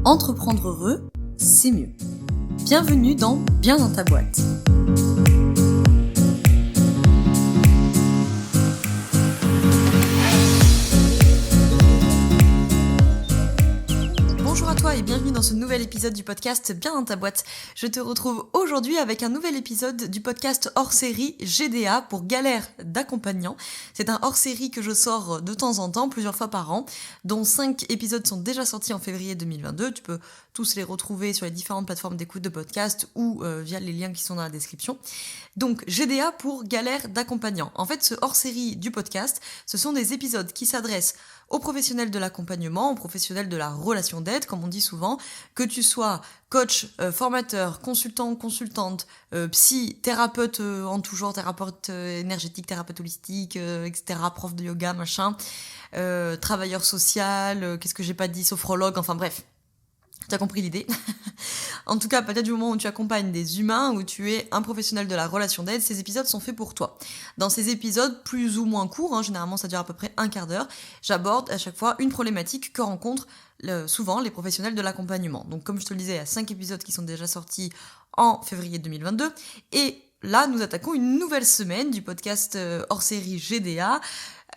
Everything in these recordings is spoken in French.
Entreprendre heureux, c'est mieux. Bienvenue dans Bien dans ta boîte. Bonjour à toi et bienvenue dans ce nouvel épisode du podcast Bien dans ta boîte. Je te retrouve aujourd'hui avec un nouvel épisode du podcast hors-série GDA pour galère d'accompagnant. C'est un hors-série que je sors de temps en temps, plusieurs fois par an, dont 5 épisodes sont déjà sortis en février 2022. Tu peux tous les retrouver sur les différentes plateformes d'écoute de podcast ou via les liens qui sont dans la description. Donc GDA pour galère d'accompagnant. En fait, ce hors-série du podcast, ce sont des épisodes qui s'adressent aux professionnels de l'accompagnement, aux professionnels de la relation d'aide, comme on dit souvent, que tu sois coach, formateur, consultant, consultante, psy, thérapeute en tout genre, thérapeute énergétique, thérapeute holistique, etc., prof de yoga, machin, travailleur social, qu'est-ce que j'ai pas dit, sophrologue, enfin bref. Tu as compris l'idée. En tout cas, peut-être du moment où tu accompagnes des humains, où tu es un professionnel de la relation d'aide, ces épisodes sont faits pour toi. Dans ces épisodes, plus ou moins courts, généralement ça dure à peu près un quart d'heure, j'aborde à chaque fois une problématique que rencontrent souvent les professionnels de l'accompagnement. Donc comme je te le disais, il y a 5 épisodes qui sont déjà sortis en février 2022. Et là, nous attaquons une nouvelle semaine du podcast hors-série GDA.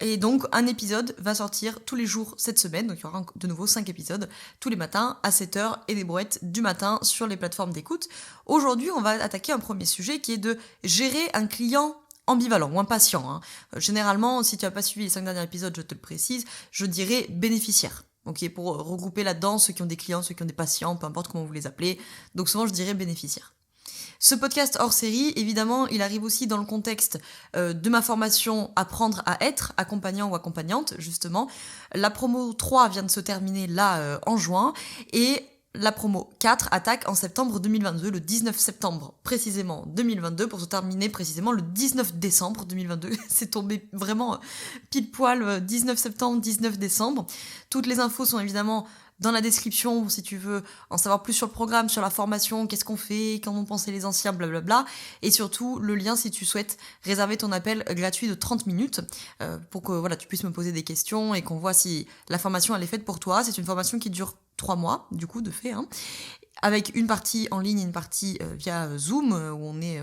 Et donc, un épisode va sortir tous les jours cette semaine. Donc, il y aura de nouveau 5 épisodes tous les matins à 7h et des brouettes du matin sur les plateformes d'écoute. Aujourd'hui, on va attaquer un premier sujet qui est de gérer un client ambivalent ou impatient. Généralement, si tu n'as pas suivi les 5 derniers épisodes, je te le précise, je dirais bénéficiaire. Ok, pour regrouper là-dedans ceux qui ont des clients, ceux qui ont des patients, peu importe comment vous les appelez. Donc, souvent, je dirais bénéficiaire. Ce podcast hors série, évidemment, il arrive aussi dans le contexte de ma formation Apprendre à être accompagnant ou accompagnante, justement. La promo 3 vient de se terminer là en juin et la promo 4 attaque en septembre 2022, le 19 septembre précisément 2022, pour se terminer précisément le 19 décembre 2022. C'est tombé vraiment pile poil 19 septembre, 19 décembre. Toutes les infos sont évidemment dans la description, si tu veux en savoir plus sur le programme, sur la formation, qu'est-ce qu'on fait, qu'en ont pensé les anciens, blablabla. Et surtout, le lien si tu souhaites réserver ton appel gratuit de 30 minutes pour que voilà, tu puisses me poser des questions et qu'on voit si la formation elle est faite pour toi. C'est une formation qui dure 3 mois, du coup, de fait, avec une partie en ligne et une partie via Zoom, où on est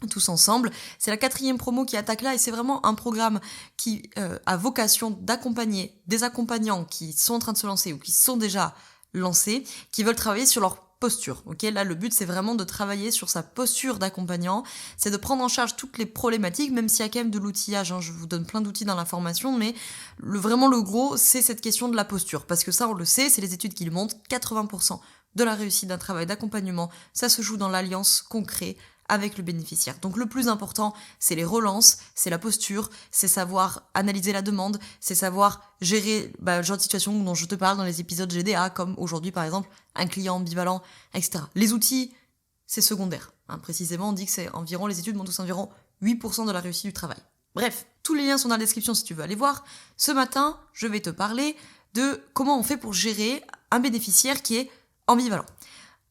tous ensemble. C'est la 4e promo qui attaque là et c'est vraiment un programme qui a vocation d'accompagner des accompagnants qui sont en train de se lancer ou qui sont déjà lancés, qui veulent travailler sur leur posture. Ok, là le but c'est vraiment de travailler sur sa posture d'accompagnant, c'est de prendre en charge toutes les problématiques, même s'il y a quand même de l'outillage, je vous donne plein d'outils dans la formation, mais vraiment le gros c'est cette question de la posture, parce que ça on le sait, c'est les études qui le montrent, 80% de la réussite d'un travail d'accompagnement, ça se joue dans l'alliance qu'on crée avec le bénéficiaire. Donc le plus important, c'est les relances, c'est la posture, c'est savoir analyser la demande, c'est savoir gérer le genre de situation dont je te parle dans les épisodes GDA, comme aujourd'hui par exemple, un client ambivalent, etc. Les outils, c'est secondaire. Précisément, on dit que c'est environ, les études montrent environ 8% de la réussite du travail. Bref, tous les liens sont dans la description si tu veux aller voir. Ce matin, je vais te parler de comment on fait pour gérer un bénéficiaire qui est ambivalent.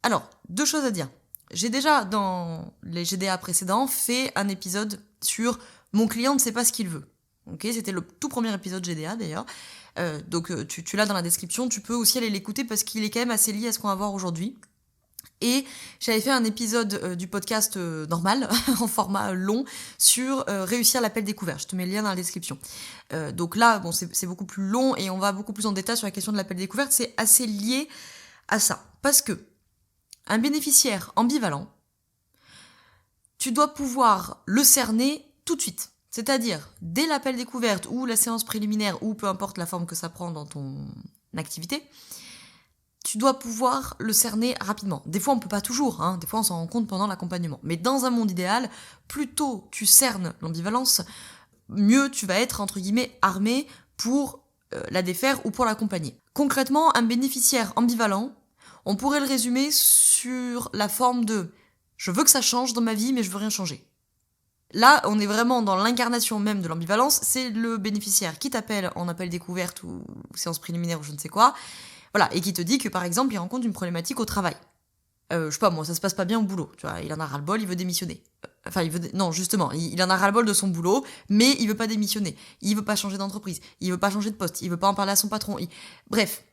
Alors, 2 choses à dire. J'ai déjà, dans les GDA précédents, fait un épisode sur « Mon client ne sait pas ce qu'il veut ». Okay, c'était le tout premier épisode GDA d'ailleurs. Donc tu l'as dans la description, tu peux aussi aller l'écouter parce qu'il est quand même assez lié à ce qu'on va voir aujourd'hui. Et j'avais fait un épisode du podcast normal, en format long, sur réussir l'appel découvert. Je te mets le lien dans la description. Donc là, bon, c'est beaucoup plus long et on va beaucoup plus en détail sur la question de l'appel découverte. C'est assez lié à ça. Parce que un bénéficiaire ambivalent, tu dois pouvoir le cerner tout de suite. C'est-à-dire, dès l'appel découverte ou la séance préliminaire, ou peu importe la forme que ça prend dans ton activité, tu dois pouvoir le cerner rapidement. Des fois, on ne peut pas toujours, des fois on s'en rend compte pendant l'accompagnement. Mais dans un monde idéal, plus tôt tu cernes l'ambivalence, mieux tu vas être, entre guillemets, armé pour la défaire ou pour l'accompagner. Concrètement, un bénéficiaire ambivalent, on pourrait le résumer sur la forme de « je veux que ça change dans ma vie, mais je veux rien changer ». Là, on est vraiment dans l'incarnation même de l'ambivalence, c'est le bénéficiaire qui t'appelle en appel découverte ou séance préliminaire ou je ne sais quoi, voilà, et qui te dit que par exemple, il rencontre une problématique au travail. Je sais pas, moi, ça se passe pas bien au boulot, tu vois, il en a ras-le-bol, il veut démissionner. Non, justement, il en a ras-le-bol de son boulot, mais il veut pas démissionner, il veut pas changer d'entreprise, il veut pas changer de poste, il veut pas en parler à son patron, bref,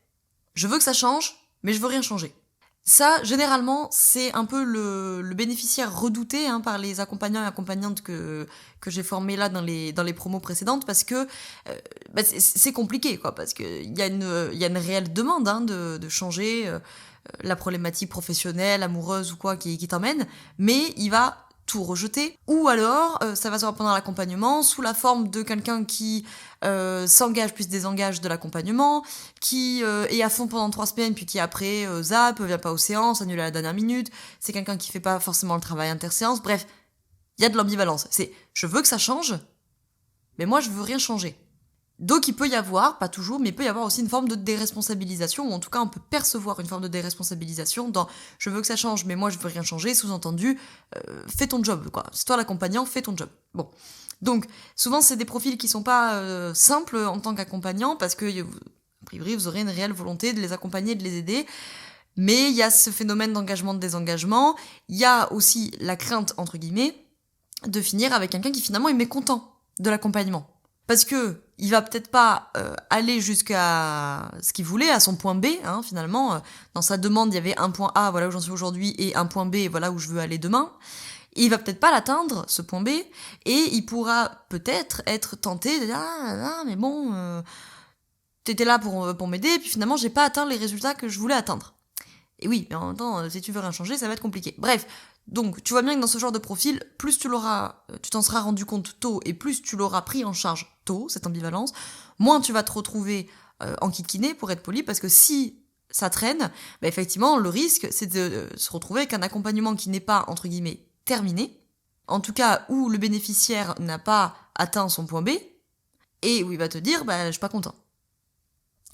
je veux que ça change, mais je veux rien changer. Ça, généralement, c'est un peu le bénéficiaire redouté par les accompagnants et accompagnantes que j'ai formés là dans les promos précédentes, parce que c'est compliqué, quoi, parce qu'il y a une réelle demande de changer la problématique professionnelle, amoureuse ou quoi qui t'emmène, mais il va tout rejeter, ou alors ça va se voir pendant l'accompagnement sous la forme de quelqu'un qui s'engage puis se désengage de l'accompagnement, qui est à fond pendant 3 semaines puis qui après zappe, vient pas aux séances, annule à la dernière minute, c'est quelqu'un qui fait pas forcément le travail interséance, bref, il y a de l'ambivalence, c'est je veux que ça change, mais moi je veux rien changer. Donc il peut y avoir, pas toujours, mais il peut y avoir aussi une forme de déresponsabilisation, ou en tout cas on peut percevoir une forme de déresponsabilisation dans « je veux que ça change, mais moi je veux rien changer », sous-entendu fais ton job, quoi. C'est toi l'accompagnant, fais ton job. Bon. Donc souvent c'est des profils qui sont pas simples en tant qu'accompagnant, parce que a priori vous aurez une réelle volonté de les accompagner, de les aider, mais il y a ce phénomène d'engagement, de désengagement, il y a aussi la crainte, entre guillemets, de finir avec quelqu'un qui finalement est mécontent de l'accompagnement. Parce que il va peut-être pas aller jusqu'à ce qu'il voulait, à son point B, finalement. Dans sa demande, il y avait un point A, voilà où j'en suis aujourd'hui, et un point B, voilà où je veux aller demain. Et il va peut-être pas l'atteindre, ce point B, et il pourra peut-être être tenté de dire « Ah, mais bon, t'étais là pour m'aider, puis finalement, j'ai pas atteint les résultats que je voulais atteindre. » Et oui, mais en même temps, si tu veux rien changer, ça va être compliqué. Bref, donc tu vois bien que dans ce genre de profil, plus tu t'en seras rendu compte tôt, et plus tu l'auras pris en charge tôt, cette ambivalence, moins tu vas te retrouver enquiquiné, pour être poli, parce que si ça traîne, effectivement, le risque, c'est de se retrouver avec un accompagnement qui n'est pas, entre guillemets, terminé, en tout cas où le bénéficiaire n'a pas atteint son point B, et où il va te dire, je suis pas content.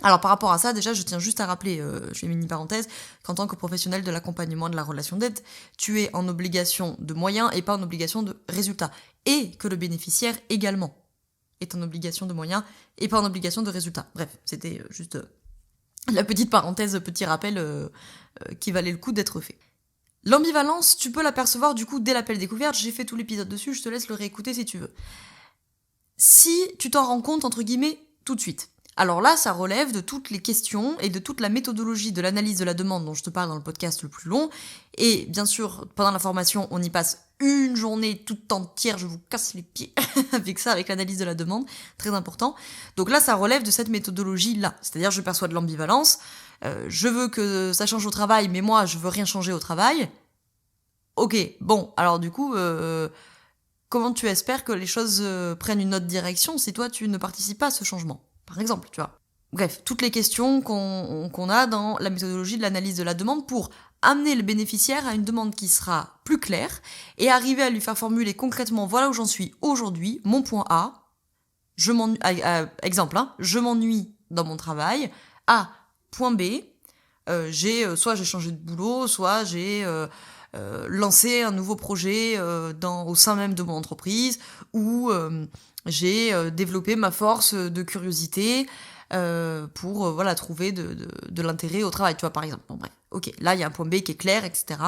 Alors par rapport à ça, déjà, je tiens juste à rappeler, je fais une mini-parenthèse, qu'en tant que professionnel de l'accompagnement et de la relation d'aide, tu es en obligation de moyens et pas en obligation de résultats. Et que le bénéficiaire également est en obligation de moyens et pas en obligation de résultats. Bref, c'était juste la petite parenthèse, petit rappel qui valait le coup d'être fait. L'ambivalence, tu peux l'apercevoir du coup dès l'appel découverte, j'ai fait tout l'épisode dessus, je te laisse le réécouter si tu veux. Si tu t'en rends compte, entre guillemets, tout de suite. Alors là, ça relève de toutes les questions et de toute la méthodologie de l'analyse de la demande dont je te parle dans le podcast le plus long. Et bien sûr, pendant la formation, on y passe une journée toute entière, je vous casse les pieds avec ça, avec l'analyse de la demande, très important. Donc là, ça relève de cette méthodologie-là. C'est-à-dire, je perçois de l'ambivalence, je veux que ça change au travail, mais moi, je veux rien changer au travail. Ok, bon, alors du coup... comment tu espères que les choses prennent une autre direction si toi, tu ne participes pas à ce changement ? Par exemple, tu vois. Bref, toutes les questions qu'on a dans la méthodologie de l'analyse de la demande pour amener le bénéficiaire à une demande qui sera plus claire et arriver à lui faire formuler concrètement, voilà où j'en suis aujourd'hui, mon point A, exemple, je m'ennuie dans mon travail, A, point B, soit j'ai changé de boulot, soit j'ai lancé un nouveau projet au sein même de mon entreprise, ou j'ai développé ma force de curiosité pour trouver de l'intérêt au travail, tu vois, par exemple. Bon, bref, ok, là, il y a un point B qui est clair, etc.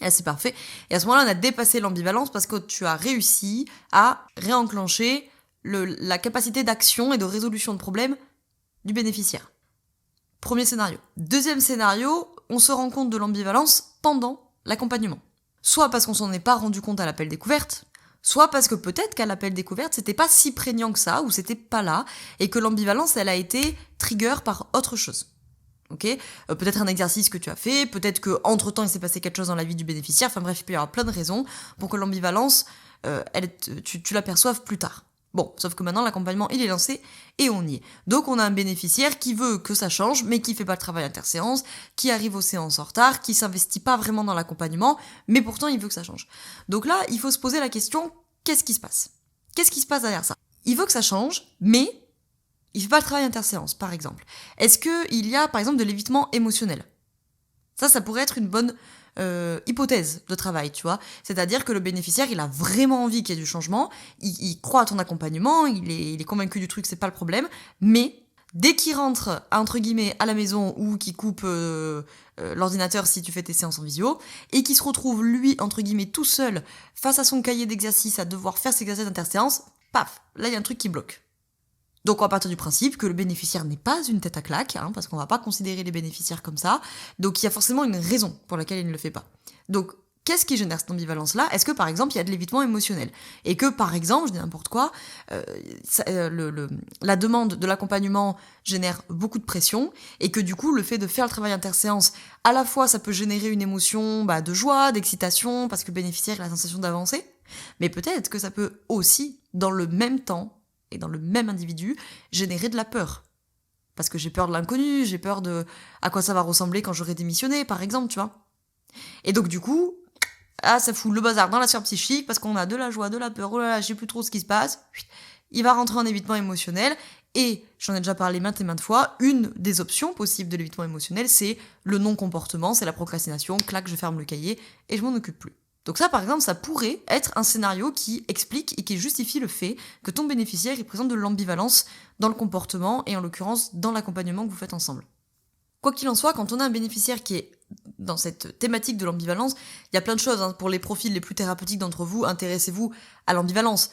Et c'est parfait. Et à ce moment-là, on a dépassé l'ambivalence parce que tu as réussi à réenclencher la capacité d'action et de résolution de problèmes du bénéficiaire. Premier scénario. Deuxième scénario, on se rend compte de l'ambivalence pendant l'accompagnement. Soit parce qu'on s'en est pas rendu compte à l'appel découverte, soit parce que peut-être qu'à l'appel découverte, c'était pas si prégnant que ça, ou c'était pas là, et que l'ambivalence, elle a été trigger par autre chose. Ok, peut-être un exercice que tu as fait, peut-être que entre temps il s'est passé quelque chose dans la vie du bénéficiaire, enfin bref, il peut y avoir plein de raisons pour que l'ambivalence, tu l'aperçoives plus tard. Bon, sauf que maintenant l'accompagnement il est lancé et on y est. Donc on a un bénéficiaire qui veut que ça change, mais qui fait pas le travail interséance, qui arrive aux séances en retard, qui s'investit pas vraiment dans l'accompagnement, mais pourtant il veut que ça change. Donc là, il faut se poser la question, qu'est-ce qui se passe ? Qu'est-ce qui se passe derrière ça ? Il veut que ça change, mais il fait pas le travail interséance, par exemple. Est-ce qu'il y a, par exemple, de l'évitement émotionnel ? Ça pourrait être une bonne hypothèse de travail, tu vois. C'est-à-dire que le bénéficiaire, il a vraiment envie qu'il y ait du changement, il croit à ton accompagnement, il est convaincu du truc, c'est pas le problème, mais dès qu'il rentre, entre guillemets, à la maison ou qu'il coupe l'ordinateur si tu fais tes séances en visio, et qu'il se retrouve, lui, entre guillemets, tout seul, face à son cahier d'exercice, à devoir faire ses exercices d'interséance, paf, là, il y a un truc qui bloque. Donc on va partir du principe que le bénéficiaire n'est pas une tête à claque, parce qu'on va pas considérer les bénéficiaires comme ça, donc il y a forcément une raison pour laquelle il ne le fait pas. Donc qu'est-ce qui génère cette ambivalence-là ? Est-ce que par exemple il y a de l'évitement émotionnel ? Et que par exemple, je dis n'importe quoi, la demande de l'accompagnement génère beaucoup de pression, et que du coup le fait de faire le travail interséance, à la fois ça peut générer une émotion de joie, d'excitation, parce que le bénéficiaire a la sensation d'avancer, mais peut-être que ça peut aussi, dans le même temps, et dans le même individu, générer de la peur. Parce que j'ai peur de l'inconnu, j'ai peur de à quoi ça va ressembler quand j'aurai démissionné, par exemple, tu vois. Et donc du coup, ça fout le bazar dans la sphère psychique, parce qu'on a de la joie, de la peur, oh là là, je sais plus trop ce qui se passe. Il va rentrer en évitement émotionnel, et j'en ai déjà parlé maintes et maintes fois, une des options possibles de l'évitement émotionnel, c'est le non-comportement, c'est la procrastination, clac, je ferme le cahier, et je m'en occupe plus. Donc ça, par exemple, ça pourrait être un scénario qui explique et qui justifie le fait que ton bénéficiaire il présente de l'ambivalence dans le comportement et en l'occurrence dans l'accompagnement que vous faites ensemble. Quoi qu'il en soit, quand on a un bénéficiaire qui est dans cette thématique de l'ambivalence, il y a plein de choses. Pour les profils les plus thérapeutiques d'entre vous, intéressez-vous à l'ambivalence.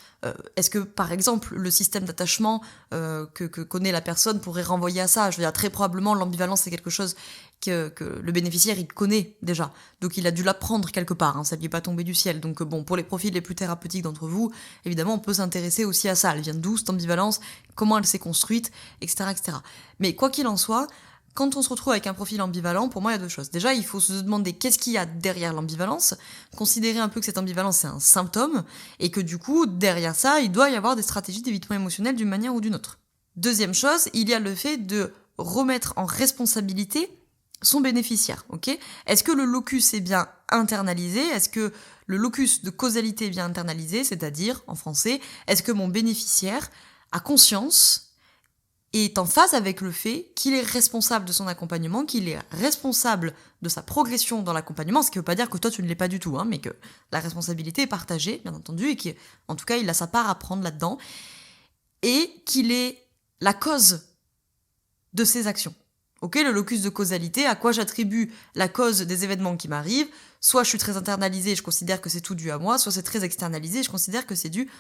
Est-ce que, par exemple, le système d'attachement que connaît la personne pourrait renvoyer à ça ? Je veux dire, très probablement, l'ambivalence, c'est quelque chose que le bénéficiaire, il connaît déjà. Donc, il a dû l'apprendre quelque part. Ça ne lui est pas tombé du ciel. Donc, pour les profils les plus thérapeutiques d'entre vous, évidemment, on peut s'intéresser aussi à ça. Elle vient d'où, cette ambivalence ? Comment elle s'est construite ? Etc., etc. Mais quoi qu'il en soit, quand on se retrouve avec un profil ambivalent, pour moi, il y a deux choses. Déjà, il faut se demander qu'est-ce qu'il y a derrière l'ambivalence, considérer un peu que cette ambivalence, c'est un symptôme, et que du coup, derrière ça, il doit y avoir des stratégies d'évitement émotionnel d'une manière ou d'une autre. Deuxième chose, il y a le fait de remettre en responsabilité son bénéficiaire, ok ? Est-ce que le locus est bien internalisé ? Est-ce que le locus de causalité est bien internalisé ? C'est-à-dire, en français, est-ce que mon bénéficiaire a conscience et est en phase avec le fait qu'il est responsable de son accompagnement, qu'il est responsable de sa progression dans l'accompagnement, ce qui ne veut pas dire que toi tu ne l'es pas du tout, mais que la responsabilité est partagée, bien entendu, et qu'en tout cas il a sa part à prendre là-dedans, et qu'il est la cause de ses actions. Ok, le locus de causalité, à quoi j'attribue la cause des événements qui m'arrivent, soit je suis très internalisée et je considère que c'est tout dû à moi, soit c'est très externalisé et je considère que c'est dû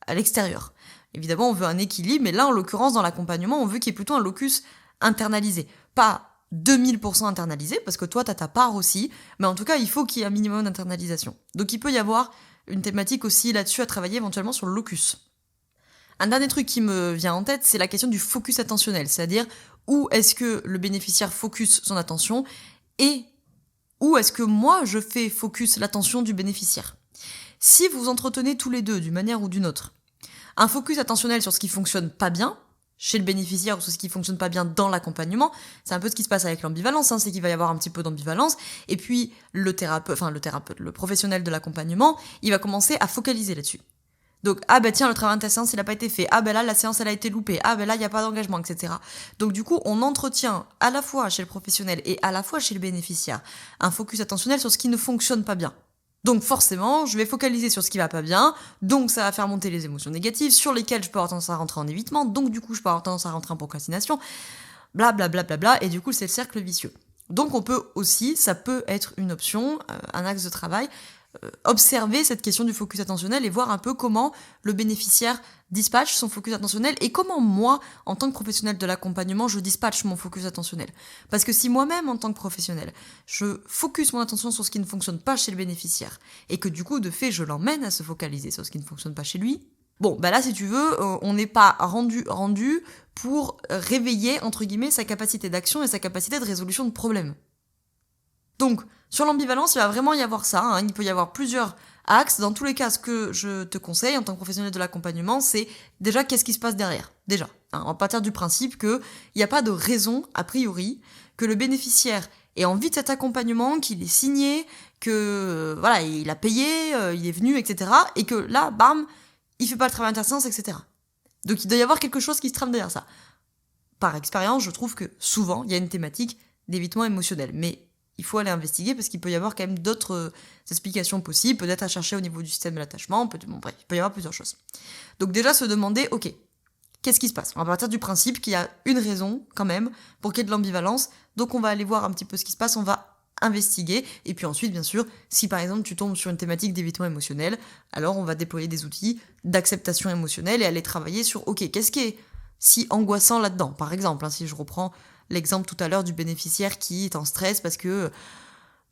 à l'extérieur. Évidemment, on veut un équilibre, mais là, en l'occurrence, dans l'accompagnement, on veut qu'il y ait plutôt un locus internalisé. Pas 2000% internalisé, parce que toi, t'as ta part aussi, mais en tout cas, il faut qu'il y ait un minimum d'internalisation. Donc, il peut y avoir une thématique aussi là-dessus à travailler éventuellement sur le locus. Un dernier truc qui me vient en tête, c'est la question du focus attentionnel, c'est-à-dire où est-ce que le bénéficiaire focus son attention et où est-ce que moi, je fais focus l'attention du bénéficiaire. Si vous entretenez tous les deux, d'une manière ou d'une autre, un focus attentionnel sur ce qui fonctionne pas bien, chez le bénéficiaire ou sur ce qui fonctionne pas bien dans l'accompagnement, c'est un peu ce qui se passe avec l'ambivalence, c'est qu'il va y avoir un petit peu d'ambivalence, et puis le professionnel de l'accompagnement, il va commencer à focaliser là-dessus. Donc, tiens, le travail de ta séance, il n'a pas été fait. Là, la séance, elle a été loupée. Là, il n'y a pas d'engagement, etc. Donc, du coup, on entretient à la fois chez le professionnel et à la fois chez le bénéficiaire un focus attentionnel sur ce qui ne fonctionne pas bien. Donc forcément, je vais focaliser sur ce qui va pas bien, donc ça va faire monter les émotions négatives, sur lesquelles je peux avoir tendance à rentrer en évitement, donc du coup je peux avoir tendance à rentrer en procrastination, blablabla, et du coup c'est le cercle vicieux. Donc on peut aussi, ça peut être une option, un axe de travail, observer cette question du focus attentionnel et voir un peu comment le bénéficiaire dispatche son focus attentionnel et comment moi, en tant que professionnel de l'accompagnement, je dispatche mon focus attentionnel. Parce que si moi-même, en tant que professionnel, je focus mon attention sur ce qui ne fonctionne pas chez le bénéficiaire et que du coup, de fait, je l'emmène à se focaliser sur ce qui ne fonctionne pas chez lui, là, si tu veux, on n'est pas rendu pour réveiller, entre guillemets, sa capacité d'action et sa capacité de résolution de problèmes. Donc, sur l'ambivalence, il va vraiment y avoir ça. Il peut y avoir plusieurs axes. Dans tous les cas, ce que je te conseille en tant que professionnel de l'accompagnement, c'est déjà qu'est-ce qui se passe derrière. Déjà, on va partir du principe qu'il n'y a pas de raison, a priori, que le bénéficiaire ait envie de cet accompagnement, qu'il ait signé, que il a payé, il est venu, etc. Et que là, bam, il fait pas le travail interséance, etc. Donc il doit y avoir quelque chose qui se trame derrière ça. Par expérience, je trouve que souvent, il y a une thématique d'évitement émotionnel. Mais il faut aller investiguer parce qu'il peut y avoir quand même d'autres explications possibles, peut-être à chercher au niveau du système de l'attachement, bref, il peut y avoir plusieurs choses. Donc déjà se demander, ok, qu'est-ce qui se passe ? On va partir du principe qu'il y a une raison quand même pour qu'il y ait de l'ambivalence, donc on va aller voir un petit peu ce qui se passe, on va investiguer, et puis ensuite, bien sûr, si par exemple tu tombes sur une thématique d'évitement émotionnel, alors on va déployer des outils d'acceptation émotionnelle et aller travailler sur, ok, qu'est-ce qui est si angoissant là-dedans. Par exemple, si je reprends l'exemple tout à l'heure du bénéficiaire qui est en stress parce que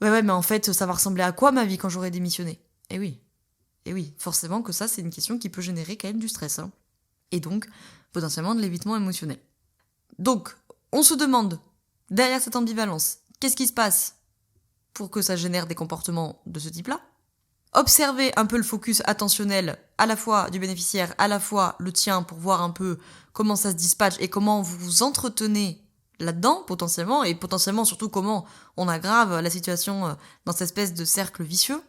ouais, mais en fait, ça va ressembler à quoi ma vie quand j'aurai démissionné ? Eh oui, forcément que ça, c'est une question qui peut générer quand même du stress. Et donc, potentiellement de l'évitement émotionnel. Donc, on se demande, derrière cette ambivalence, qu'est-ce qui se passe pour que ça génère des comportements de ce type-là ? Observez un peu le focus attentionnel à la fois du bénéficiaire, à la fois le tien, pour voir un peu comment ça se dispatche et comment vous vous entretenez là-dedans, potentiellement, et potentiellement surtout comment on aggrave la situation dans cette espèce de cercle vicieux.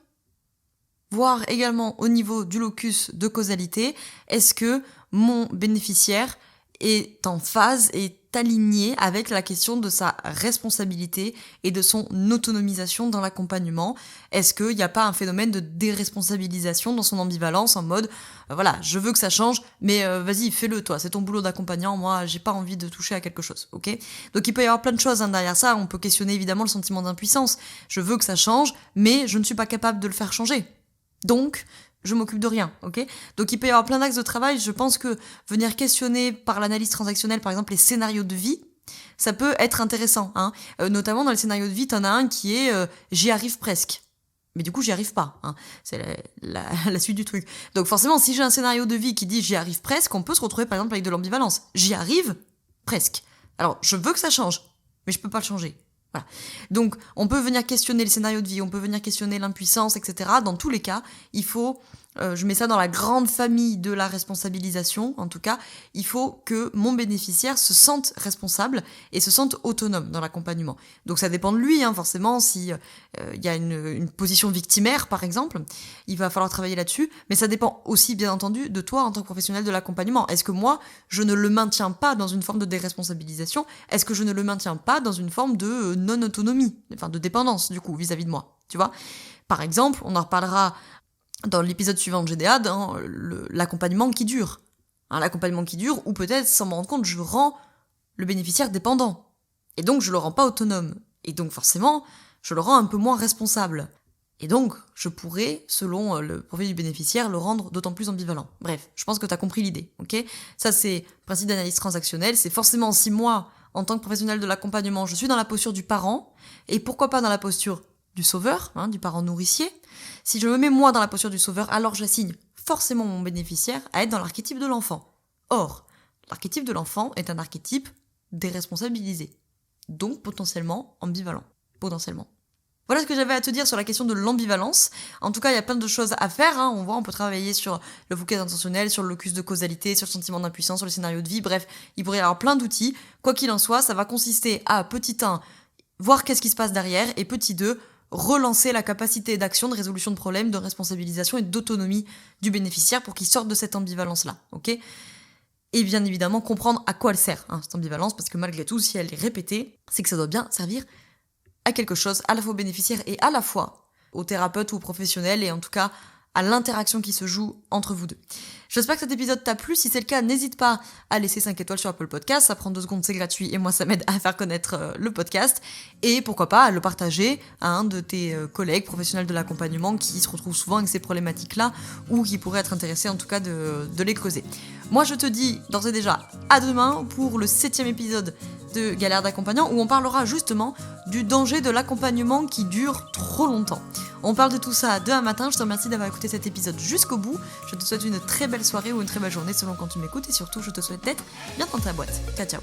Voir également au niveau du locus de causalité, est-ce que mon bénéficiaire est en phase, est aligné avec la question de sa responsabilité et de son autonomisation dans l'accompagnement. Est-ce qu'il n'y a pas un phénomène de déresponsabilisation dans son ambivalence en mode voilà, je veux que ça change, mais vas-y, fais-le toi, c'est ton boulot d'accompagnant, moi j'ai pas envie de toucher à quelque chose, ok ? Donc il peut y avoir plein de choses derrière ça, on peut questionner évidemment le sentiment d'impuissance. Je veux que ça change, mais je ne suis pas capable de le faire changer. Donc, je m'occupe de rien, ok ? Donc il peut y avoir plein d'axes de travail, je pense que venir questionner par l'analyse transactionnelle, par exemple, les scénarios de vie, ça peut être intéressant, notamment dans les scénarios de vie, t'en as un qui est j'y arrive presque. Mais du coup, j'y arrive pas, c'est la suite du truc. Donc forcément, si j'ai un scénario de vie qui dit j'y arrive presque, on peut se retrouver par exemple avec de l'ambivalence. J'y arrive presque. Alors, je veux que ça change, mais je peux pas le changer. Voilà. Donc, on peut venir questionner le scénario de vie, on peut venir questionner l'impuissance, etc. Dans tous les cas, il faut, je mets ça dans la grande famille de la responsabilisation, en tout cas, il faut que mon bénéficiaire se sente responsable et se sente autonome dans l'accompagnement. Donc, ça dépend de lui, forcément, si il y a une position victimaire, par exemple, il va falloir travailler là-dessus, mais ça dépend aussi, bien entendu, de toi en tant que professionnel de l'accompagnement. Est-ce que moi, je ne le maintiens pas dans une forme de déresponsabilisation ? Est-ce que je ne le maintiens pas dans une forme de non-autonomie, enfin de dépendance, du coup, vis-à-vis de moi, tu vois ? Par exemple, on en reparlera dans l'épisode suivant de GDA, dans l'accompagnement qui dure. L'accompagnement qui dure, ou peut-être, sans me rendre compte, je rends le bénéficiaire dépendant. Et donc, je le rends pas autonome. Et donc, forcément, je le rends un peu moins responsable. Et donc, je pourrais, selon le profil du bénéficiaire, le rendre d'autant plus ambivalent. Bref, je pense que tu as compris l'idée, ok ? Ça, c'est le principe d'analyse transactionnelle. C'est forcément si moi, en tant que professionnel de l'accompagnement, je suis dans la posture du parent, et pourquoi pas dans la posture du sauveur, du parent nourricier. Si je me mets moi dans la posture du sauveur, alors j'assigne forcément mon bénéficiaire à être dans l'archétype de l'enfant. Or, l'archétype de l'enfant est un archétype déresponsabilisé, donc potentiellement ambivalent. Potentiellement. Voilà ce que j'avais à te dire sur la question de l'ambivalence. En tout cas, il y a plein de choses à faire. On voit, on peut travailler sur le focus intentionnel, sur le locus de causalité, sur le sentiment d'impuissance, sur le scénario de vie. Bref, il pourrait y avoir plein d'outils. Quoi qu'il en soit, ça va consister à, petit 1, voir qu'est-ce qui se passe derrière, et petit 2, relancer la capacité d'action, de résolution de problèmes, de responsabilisation et d'autonomie du bénéficiaire pour qu'il sorte de cette ambivalence-là, ok ? Et bien évidemment, comprendre à quoi elle sert, cette ambivalence, parce que malgré tout, si elle est répétée, c'est que ça doit bien servir à quelque chose, à la fois au bénéficiaire et à la fois au thérapeute ou au professionnel, et en tout cas à l'interaction qui se joue entre vous deux. J'espère que cet épisode t'a plu. Si c'est le cas, n'hésite pas à laisser 5 étoiles sur Apple Podcast. Ça prend 2 secondes, c'est gratuit, et moi ça m'aide à faire connaître le podcast. Et pourquoi pas à le partager à un de tes collègues professionnels de l'accompagnement qui se retrouvent souvent avec ces problématiques-là, ou qui pourraient être intéressés en tout cas de les creuser. Moi je te dis d'ores et déjà à demain pour le 7e épisode de Galère d'accompagnant, où on parlera justement du danger de l'accompagnement qui dure trop longtemps. On parle de tout ça demain matin. Je te remercie d'avoir écouté cet épisode jusqu'au bout. Je te souhaite une très belle soirée ou une très belle journée selon quand tu m'écoutes, et surtout je te souhaite d'être bien dans ta boîte. Ciao ciao.